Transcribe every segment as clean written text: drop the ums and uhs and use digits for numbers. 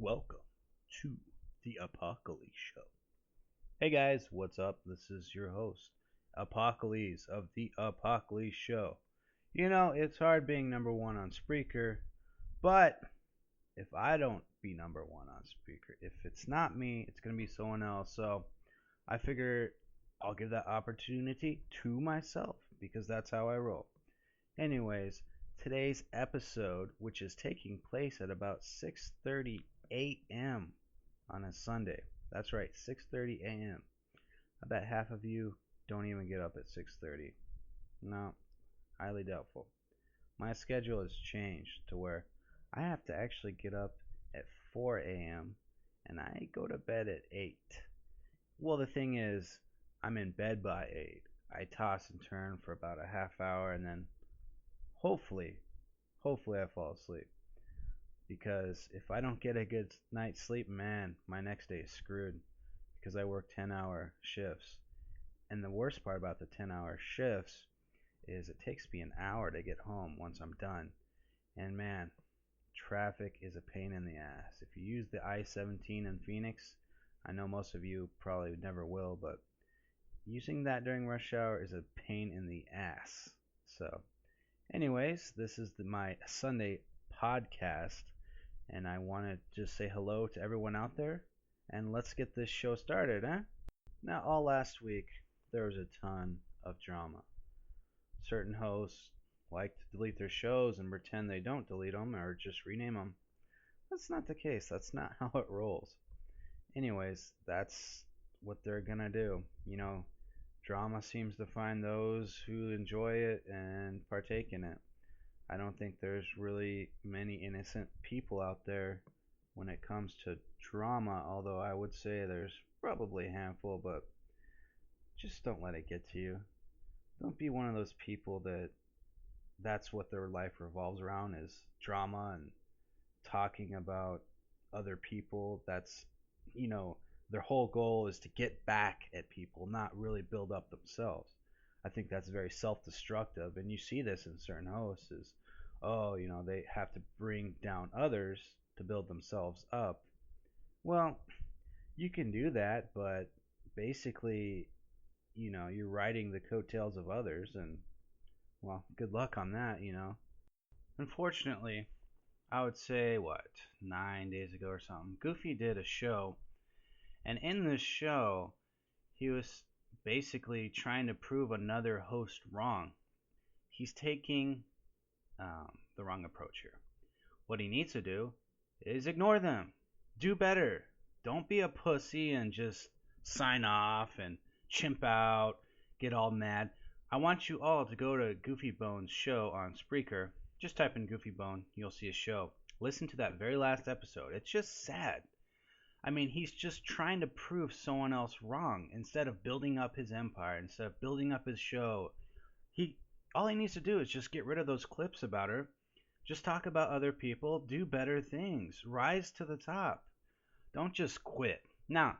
Welcome to the Apocalypse Show. Hey guys, what's up? This is your host, Apocalypse of the Apocalypse Show. It's hard being number one on Spreaker, but if I don't be number one on Spreaker, if it's not me, it's going to be someone else. So I figure I'll give that opportunity to myself because that's how I roll. Anyways, today's episode, which is taking place at about 6:30 a.m. on a Sunday. That's right, 6:30 a.m. I bet half of you don't even get up at 6:30. No, highly doubtful. My schedule has changed to where I have to actually get up at 4 a.m. and I go to bed at 8. Well, the thing is, I'm in bed by 8. I toss and turn for about a half hour and then hopefully, I fall asleep. Because if I don't get a good night's sleep, man, my next day is screwed because I work 10-hour shifts. And the worst part about the 10-hour shifts is it takes me an hour to get home once I'm done. And man, traffic is a pain in the ass. If you use the I-17 in Phoenix, I know most of you probably never will, but using that during rush hour is a pain in the ass. So, anyways, this is my Sunday podcast, and I want to just say hello to everyone out there, and let's get this show started, huh? Now, all last week, there was a ton of drama. Certain hosts like to delete their shows and pretend they don't delete them or just rename them. That's not the case. That's not how it rolls. Anyways, that's what they're gonna do. Drama seems to find those who enjoy it and partake in it. I don't think there's really many innocent people out there when it comes to drama, although I would say there's probably a handful, but just don't let it get to you. Don't be one of those people that's what their life revolves around is drama and talking about other people. That's, their whole goal is to get back at people, not really build up themselves. I think that's very self-destructive, and you see this in certain hosts is, they have to bring down others to build themselves up. Well, you can do that, but basically, you're riding the coattails of others, and well, good luck on that. Unfortunately, I would say, 9 days ago or something, Goofy did a show, and in this show, he was basically trying to prove another host wrong. He's taking the wrong approach here. What he needs to do is ignore them. Do better. Don't be a pussy and just sign off and chimp out, get all mad. I want you all to go to Goofybone's show on Spreaker. Just type in Goofybone, you'll see a show. Listen to that very last episode. It's just sad. I mean, he's just trying to prove someone else wrong instead of building up his empire, instead of building up his show. All he needs to do is just get rid of those clips about her. Just talk about other people, do better things, rise to the top. Don't just quit. Now,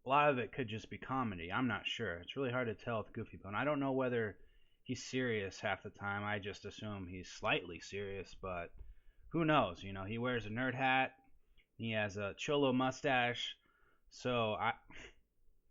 a lot of it could just be comedy. I'm not sure. It's really hard to tell with Goofybone. I don't know whether he's serious half the time. I just assume he's slightly serious, but who knows? He wears a nerd hat. He has a cholo mustache. So,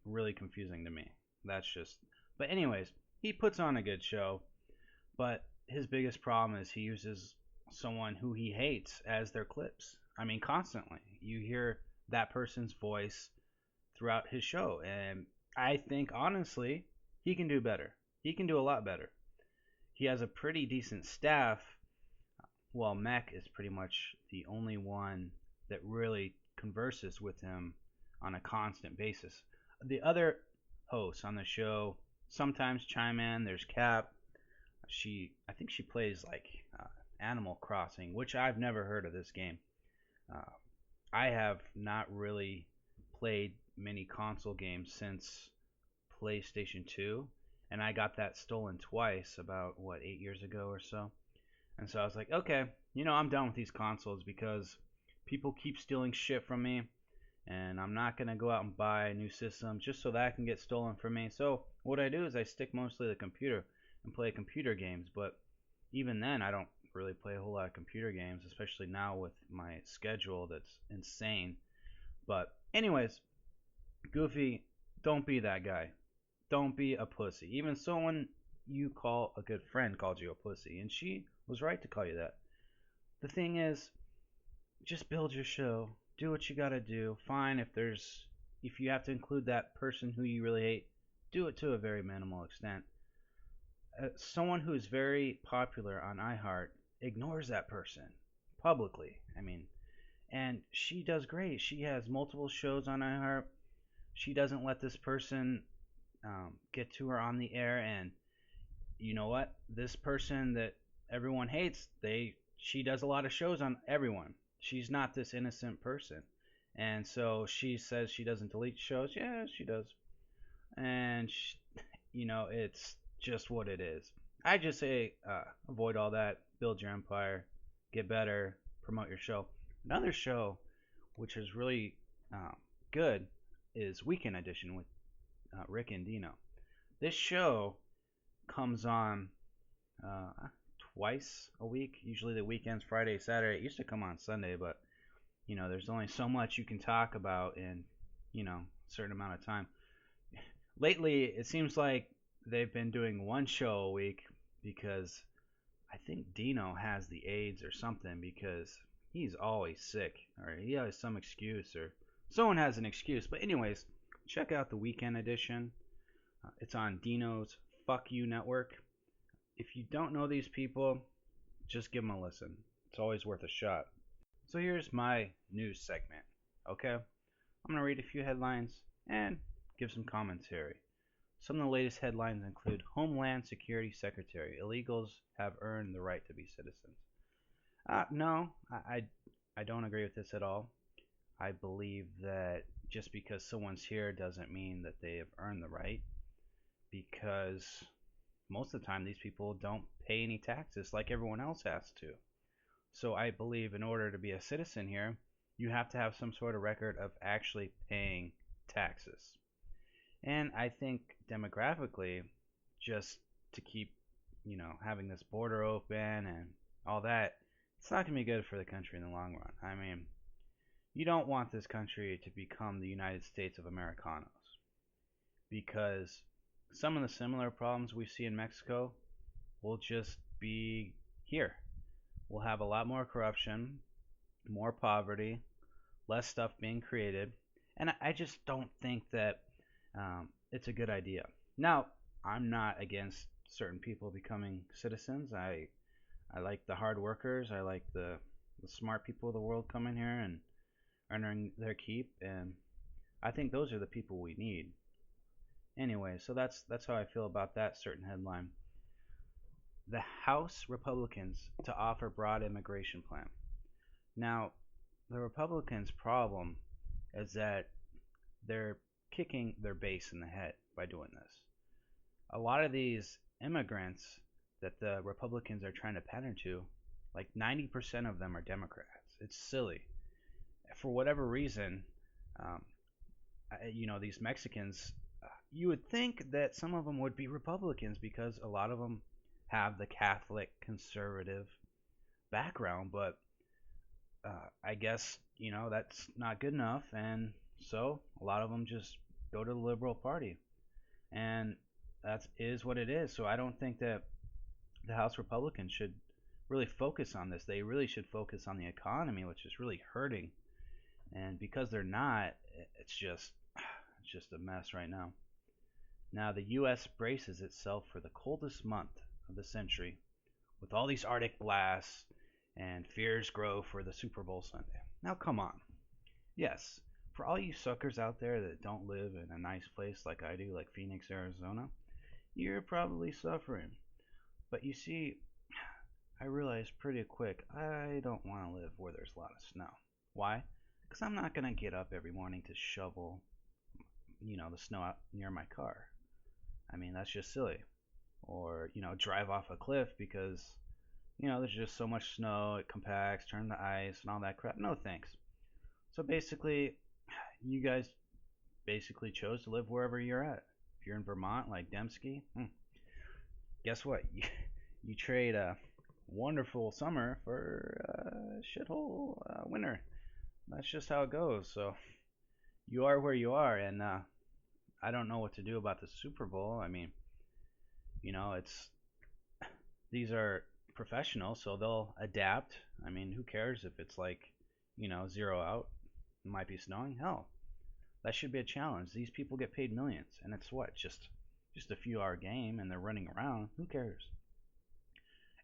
really confusing to me. But anyways, he puts on a good show, but his biggest problem is he uses someone who he hates as their clips. I mean, constantly. You hear that person's voice throughout his show, and I think, honestly, he can do better. He can do a lot better. He has a pretty decent staff. Well, Mech is pretty much the only one that really converses with him on a constant basis. The other hosts on the show sometimes chime in. There's Cap. I think she plays like Animal Crossing, which I've never heard of this game. I have not really played many console games since PlayStation 2, and I got that stolen twice about 8 years ago or so. And so I was like, okay, I'm done with these consoles because people keep stealing shit from me, and I'm not going to go out and buy a new system just so that can get stolen from me. So what I do is I stick mostly to the computer and play computer games, but even then I don't really play a whole lot of computer games, especially now with my schedule that's insane. But anyways, Goofy, don't be that guy. Don't be a pussy. Even someone you call a good friend called you a pussy, and she was right to call you that. The thing is, just build your show. Do what you gotta do. Fine if you have to include that person who you really hate, do it to a very minimal extent. Someone who is very popular on iHeart ignores that person publicly. I mean, and she does great. She has multiple shows on iHeart. She doesn't let this person get to her on the air, and you know what? This person that everyone hates, she does a lot of shows on everyone. She's not this innocent person, and so she says she doesn't delete shows. Yeah, she does, and it's just what it is. I just say avoid all that. Build your empire, get better, promote your show. Another show, which is really good, is Weekend Edition with Rick and Deano. This show comes on twice a week. Usually the weekends, Friday, Saturday. It used to come on Sunday, but there's only so much you can talk about in a certain amount of time. Lately, it seems like they've been doing one show a week because I think Dino has the AIDS or something because he's always sick or he has some excuse or someone has an excuse. But anyways, check out the Weekend Edition. It's on Dino's Fuck You Network. If you don't know these people, just give them a listen. It's always worth a shot. So here's my news segment. Okay? I'm going to read a few headlines and give some commentary. Some of the latest headlines include Homeland Security Secretary. Illegals have earned the right to be citizens. No, I don't agree with this at all. I believe that just because someone's here doesn't mean that they have earned the right, because most of the time these people don't pay any taxes like everyone else has to. So I believe in order to be a citizen here, you have to have some sort of record of actually paying taxes. And I think demographically, just to keep, having this border open and all that, it's not going to be good for the country in the long run. I mean, you don't want this country to become the United States of Americanos, because some of the similar problems we see in Mexico will just be here. We'll have a lot more corruption, more poverty, less stuff being created, and I just don't think that it's a good idea. Now, I'm not against certain people becoming citizens. I like the hard workers. I like the smart people of the world coming here and earning their keep, and I think those are the people we need. Anyway, so that's how I feel about that certain headline. The House Republicans to offer broad immigration plan. Now, the Republicans' problem is that they're kicking their base in the head by doing this. A lot of these immigrants that the Republicans are trying to pander to, like 90% of them are Democrats. It's silly. For whatever reason, these Mexicans, you would think that some of them would be Republicans because a lot of them have the Catholic conservative background, but I guess that's not good enough, and so a lot of them just go to the Liberal Party, and that is what it is. So I don't think that the House Republicans should really focus on this. They really should focus on the economy, which is really hurting, and because they're not, it's just a mess right now. Now the U.S. braces itself for the coldest month of the century, with all these Arctic blasts, and fears grow for the Super Bowl Sunday. Now come on. Yes, for all you suckers out there that don't live in a nice place like I do, like Phoenix, Arizona, you're probably suffering. But you see, I realized pretty quick I don't want to live where there's a lot of snow. Why? Because I'm not going to get up every morning to shovel, the snow out near my car. I mean, that's just silly. Or, drive off a cliff because, there's just so much snow, it compacts, turns to ice, and all that crap. No thanks. So basically, you guys basically chose to live wherever you're at. If you're in Vermont, like Dembski, guess what? You trade wonderful summer for shithole winter. That's just how it goes. So you are where you are, and I don't know what to do about the Super Bowl. I mean, it's these are professionals, so they'll adapt. I mean, who cares if it's like, 0 out? It might be snowing. Hell, that should be a challenge. These people get paid millions, and it's what just a few hour game, and they're running around. Who cares?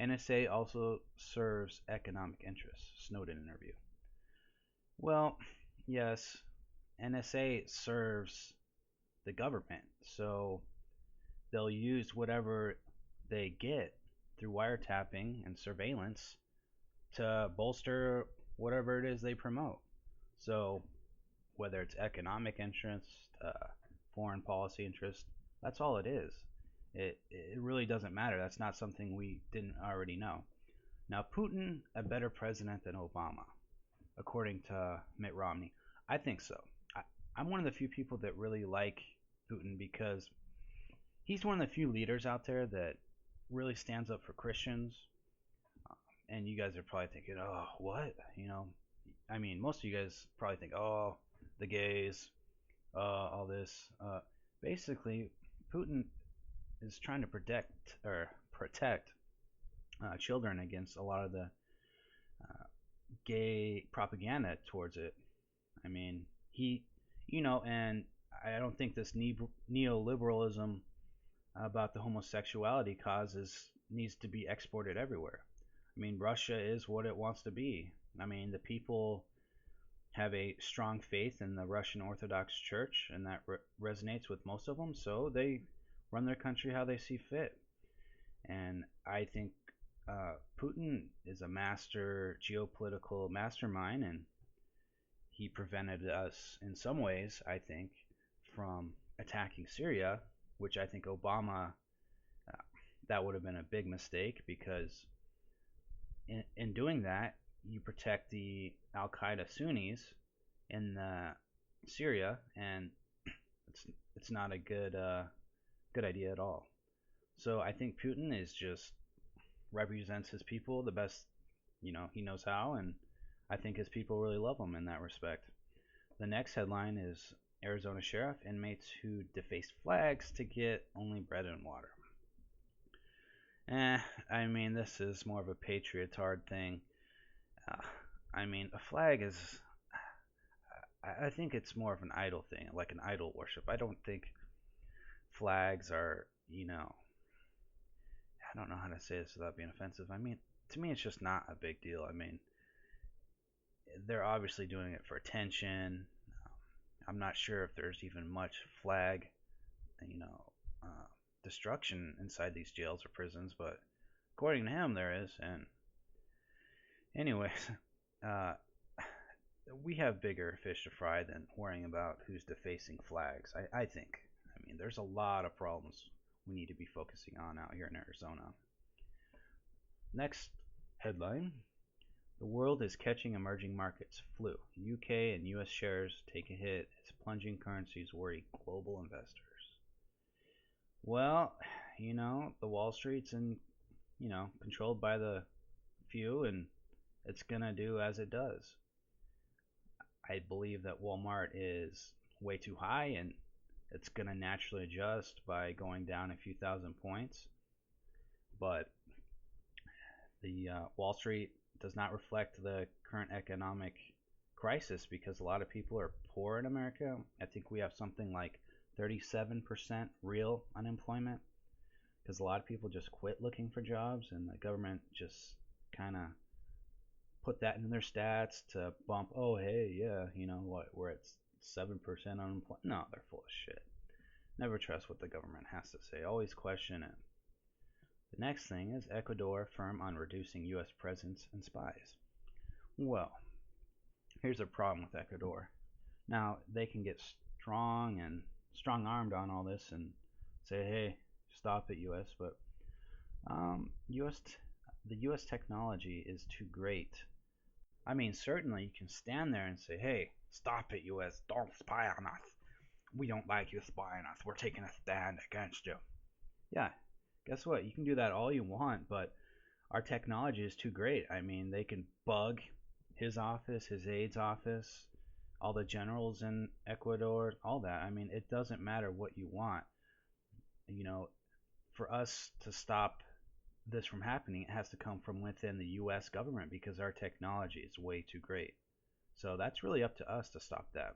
NSA also serves economic interests. Snowden interview. Well, yes, NSA serves the government, so they'll use whatever they get through wiretapping and surveillance to bolster whatever it is they promote. So whether it's economic interest, foreign policy interest, that's all it is. It really doesn't matter. That's not something we didn't already know. Now, Putin, a better president than Obama, according to Mitt Romney. I think so. I'm one of the few people that really like Putin because he's one of the few leaders out there that really stands up for Christians. And you guys are probably thinking, oh, what? I mean, most of you guys probably think, oh, the gays, all this. Basically, Putin is trying to protect children against a lot of the gay propaganda towards it. I mean, and I don't think this neoliberalism about the homosexuality causes needs to be exported everywhere. I mean, Russia is what it wants to be. I mean, the people have a strong faith in the Russian Orthodox Church, and that resonates with most of them, so they run their country how they see fit. And I think Putin is a master geopolitical mastermind, and he prevented us in some ways, I think, from attacking Syria, which I think Obama, that would have been a big mistake because in doing that, you protect the Al Qaeda Sunnis in Syria, and it's not a good idea at all. So I think Putin is just represents his people the best he knows how, and I think his people really love him in that respect. The next headline is Arizona sheriff inmates who defaced flags to get only bread and water. I mean, this is more of a patriotard thing. I mean, a flag is. I think it's more of an idol thing, like an idol worship. I don't think flags are, I don't know how to say this without being offensive. I mean, to me, it's just not a big deal. I mean, they're obviously doing it for attention. I'm not sure if there's even much flag, destruction inside these jails or prisons, but according to him, there is. And anyways, we have bigger fish to fry than worrying about who's defacing flags. I think. I mean, there's a lot of problems we need to be focusing on out here in Arizona. Next headline. The world is catching emerging markets flu. UK and US shares take a hit as plunging currencies worry global investors. Well, the Wall Street's controlled by the few, and it's going to do as it does. I believe that Walmart is way too high, and it's going to naturally adjust by going down a few thousand points. But the Wall Street does not reflect the current economic crisis because a lot of people are poor in America. I think we have something like 37% real unemployment because a lot of people just quit looking for jobs, and the government just kind of put that in their stats to bump, oh, hey, yeah, what, we're at 7% unemployment. No, they're full of shit. Never trust what the government has to say. Always question it. The next thing is Ecuador firm on reducing U.S. presence and spies. Well, here's a problem with Ecuador. Now, they can get strong-armed on all this and say, hey, stop it, U.S., but the U.S. technology is too great. I mean, certainly you can stand there and say, hey, stop it, U.S., don't spy on us. We don't like you spying on us. We're taking a stand against you. Yeah, guess what? You can do that all you want, but our technology is too great. I mean, they can bug his office, his aide's office, all the generals in Ecuador, all that. I mean, it doesn't matter what you want. You know, for us to stop this from happening, it has to come from within the U.S. government because our technology is way too great. So that's really up to us to stop that.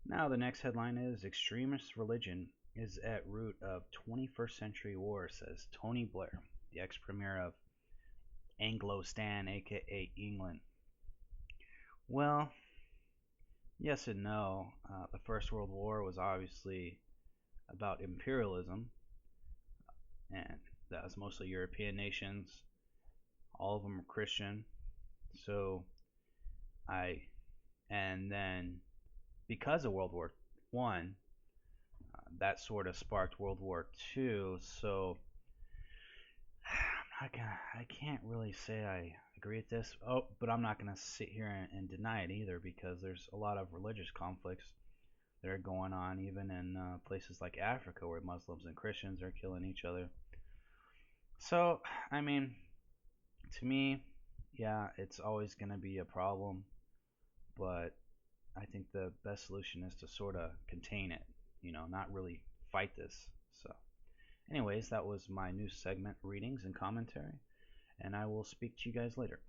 Now, the next headline is Extremist Religion is at root of 21st century war, says Tony Blair, the ex-premier of Anglo-Stan, aka England. Well, yes and no. The First World War was obviously about imperialism, and that was mostly European nations. All of them were Christian. So I, and then because of World War One, that sort of sparked World War Two. So I can't really say I agree with this. Oh, but I'm not gonna sit here and deny it either because there's a lot of religious conflicts that are going on even in places like Africa where Muslims and Christians are killing each other. So I mean, to me, yeah, it's always gonna be a problem, but I think the best solution is to sort of contain it, not really fight this. So, anyways, that was my new segment, readings and commentary, and I will speak to you guys later.